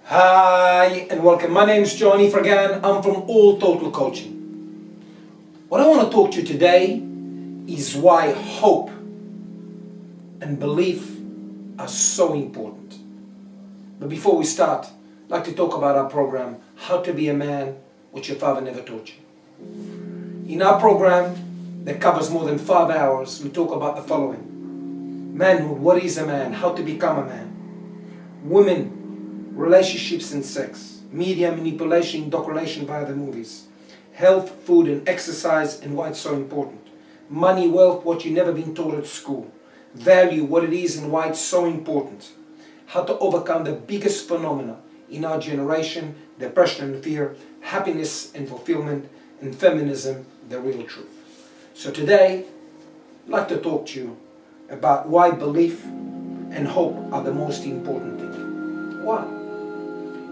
Hi and welcome. My name is Johnny Fragan. I'm from All Total Coaching. What I want to talk to you today is why hope and belief are so important. But before we start, I'd like to talk about our program, How to Be a Man, What Your Father Never Taught You. In our program that covers more than 5 hours, we talk about the following: manhood, what is a man, how to become a man; women, relationships and sex; media manipulation, indoctrination via the movies; health, food and exercise and why it's so important; money, wealth, what you've never been taught at school; value, what it is and why it's so important; how to overcome the biggest phenomena in our generation, depression and fear; happiness and fulfillment; and feminism, the real truth. So today, I'd like to talk to you about why belief and hope are the most important thing. Why?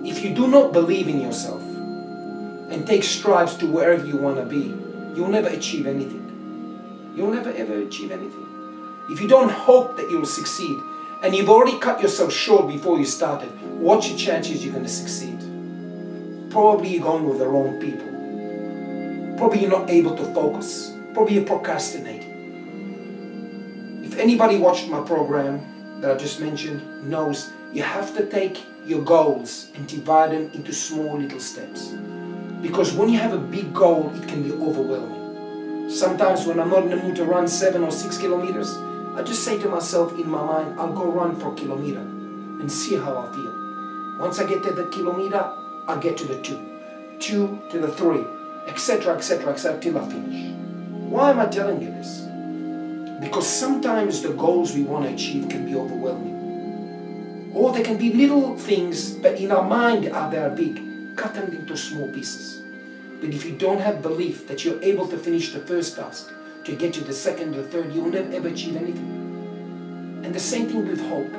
If you do not believe in yourself and take strides to wherever you want to be, you'll never achieve anything. You'll never ever achieve anything. If you don't hope that you'll succeed and you've already cut yourself short before you started, what's your chances you're going to succeed? Probably you're going with the wrong people. Probably you're not able to focus. Probably you're procrastinating. If anybody watched my program that I just mentioned knows you have to take your goals and divide them into small little steps. Because when you have a big goal, it can be overwhelming. Sometimes when I'm not in the mood to run 7 or 6 kilometers, I just say to myself in my mind, I'll go run for a kilometer and see how I feel. Once I get to the kilometer, I'll get to the 2 to the 3, etc., till I finish. Why am I telling you this? Because sometimes the goals we want to achieve can be overwhelming. Or they can be little things, but in our mind they are big. Cut them into small pieces. But if you don't have belief that you're able to finish the first task, to get to the second or third, you'll never ever achieve anything. And the same thing with hope.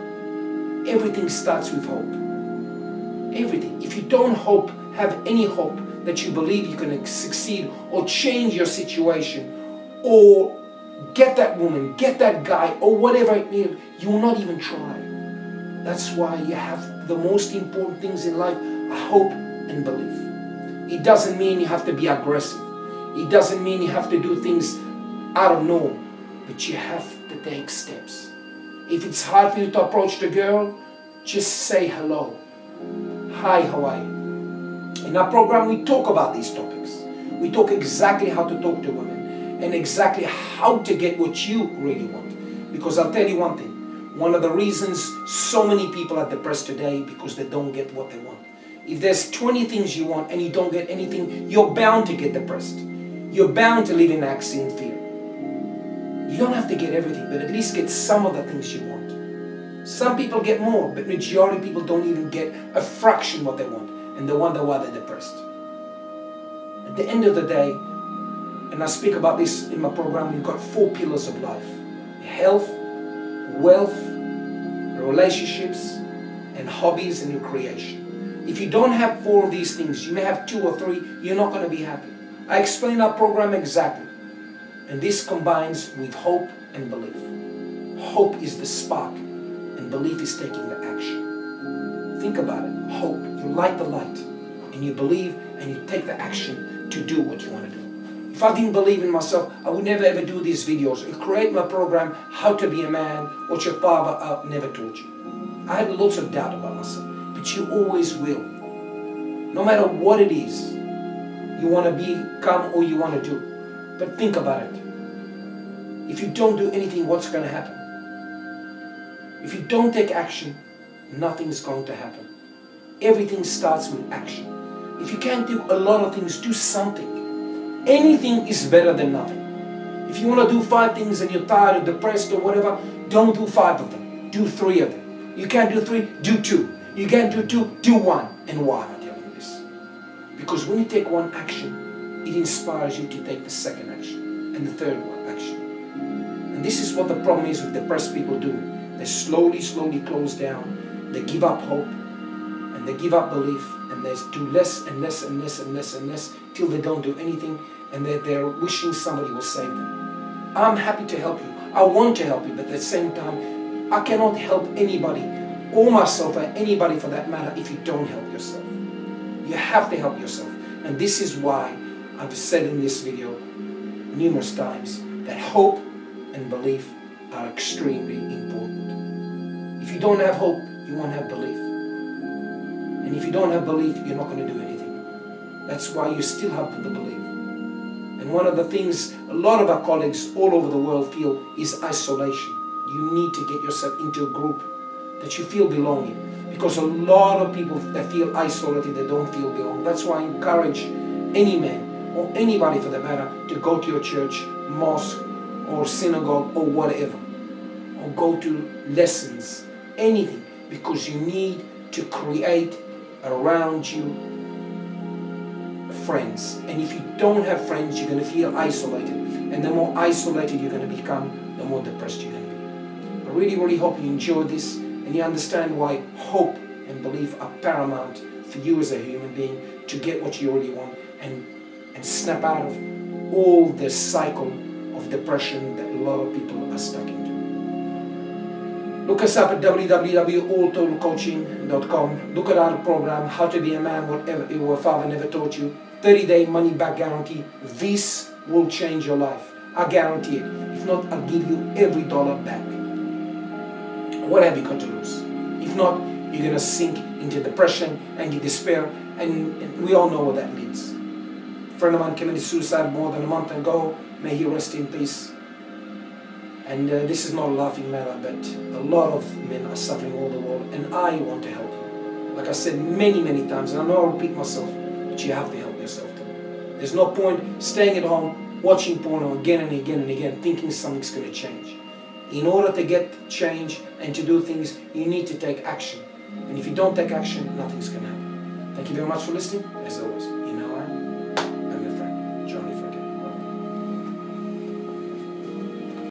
Everything starts with hope. Everything. If you don't have any hope that you believe you can succeed or change your situation or get that woman, get that guy or whatever it is, you will not even try. That's why you have the most important things in life are hope and belief. It doesn't mean you have to be aggressive. It doesn't mean you have to do things out of norm. But you have to take steps. If it's hard for you to approach the girl, just say hello. Hi, how are you? In our program, we talk about these topics. We talk exactly how to talk to women and exactly how to get what you really want. Because I'll tell you one thing. One of the reasons so many people are depressed today because they don't get what they want. If there's 20 things you want and you don't get anything, you're bound to get depressed. You're bound to live in anxiety and fear. You don't have to get everything, but at least get some of the things you want. Some people get more, but majority of people don't even get a fraction what they want, and they wonder why they're depressed. At the end of the day, and I speak about this in my program, we've got 4 pillars of life: health, wealth, relationships, and hobbies and recreation. If you don't have 4 of these things, you may have 2 or 3, you're not going to be happy. I explain our program exactly. And this combines with hope and belief. Hope is the spark, and belief is taking the action. Think about it. Hope, you light the light, and you believe, and you take the action to do what you want to do. If I didn't believe in myself, I would never ever do these videos and create my program, How to Be a Man, What Your Father Never Taught You. I had lots of doubt about myself, but you always will. No matter what it is you want to become or you want to do. But think about it. If you don't do anything, what's going to happen? If you don't take action, nothing's going to happen. Everything starts with action. If you can't do a lot of things, do something. Anything is better than nothing. If you want to do 5 things and you're tired or depressed or whatever, don't do 5 of them. Do 3 of them. You can't do 3, do 2. You can't do 2, do 1. And why am I telling you this? Because when you take one action, it inspires you to take the second action and the third action. And this is what the problem is with depressed people do. They slowly close down. They give up hope and they give up belief, and they do less and less till they don't do anything, and they're wishing somebody will save them. I'm happy to help you. I want to help you, but at the same time, I cannot help anybody or myself, or anybody for that matter, if you don't help yourself. You have to help yourself. And this is why I've said in this video numerous times that hope and belief are extremely important. If you don't have hope, you won't have belief. And if you don't have belief, you're not going to do anything. That's why you still have the belief. And one of the things a lot of our colleagues all over the world feel is isolation. You need to get yourself into a group that you feel belonging. Because a lot of people that feel isolated, they don't feel belong. That's why I encourage any man or anybody for that matter to go to your church, mosque or synagogue or whatever. Or go to lessons, anything. Because you need to create around you friends. And if you don't have friends, you're going to feel isolated. And the more isolated you're going to become, the more depressed you're going to be. I really, really hope you enjoy this and you understand why hope and belief are paramount for you as a human being to get what you really want and snap out of all the cycle of depression that a lot of people are stuck into. Look us up at www.alltotalcoaching.com. Look at our program, How to Be a Man, Whatever Your Father Never Taught You. 30-day money-back guarantee. This will change your life. I guarantee it. If not, I'll give you every dollar back. What have you got to lose? If not, you're going to sink into depression and despair, and we all know where that leads. A friend of mine committed suicide more than a month ago. May he rest in peace. And this is not a laughing matter, but a lot of men are suffering all the world, and I want to help you. Like I said many, many times, and I know I'll repeat myself, but you have to help yourself too. There's no point staying at home, watching porno again and again and again, thinking something's going to change. In order to get change and to do things, you need to take action. And if you don't take action, nothing's going to happen. Thank you very much for listening, as always.